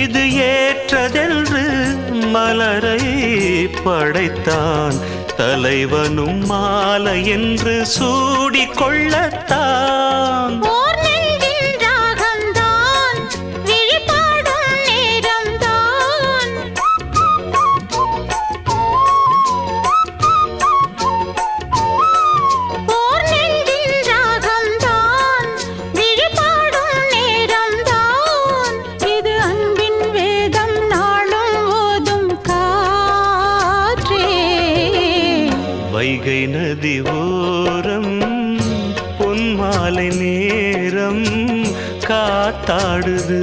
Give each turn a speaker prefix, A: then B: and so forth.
A: இது ஏற்றதென்று மலரை படைத்தான். தலைவனும் மாலை என்று சூடிக்கொள்ளத்தான். வைகை நதி ஓரம் பொன்மாலை நேரம் காத்தாடுது.